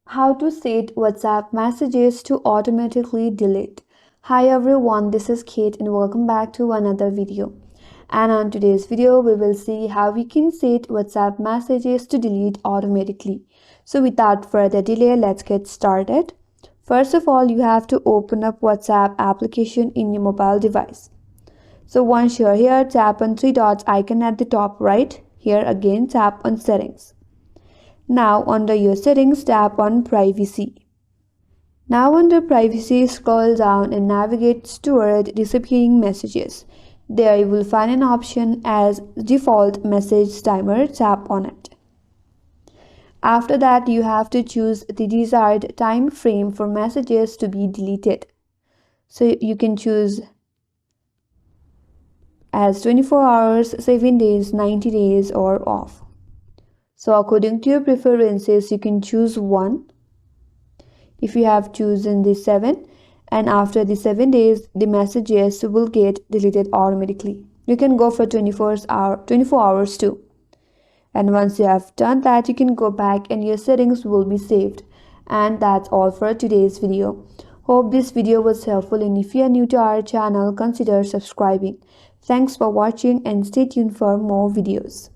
How to set WhatsApp messages to automatically delete. Hi everyone, this is Kate and welcome back to another video. And on today's video, we will see how we can set WhatsApp messages to delete automatically. So without further delay, let's get started. First of all, you have to open up WhatsApp application in your mobile device. So once you're here, tap on three dots icon at the top right. Here again, tap on settings. Now under your settings, tap on privacy. Now under privacy, scroll down and navigate toward disappearing messages. There you will find an option as default message timer. Tap on it. After that, you have to choose the desired time frame for messages to be deleted. So you can choose as 24 hours, 7 days, 90 days or off. So according to your preferences, you can choose one. If you have chosen the 7, and after the 7 days, the messages will get deleted automatically. You can go for 24 hours too. And once you have done that, you can go back and your settings will be saved. And that's all for today's video. Hope this video was helpful, and if you are new to our channel, consider subscribing. Thanks for watching and stay tuned for more videos.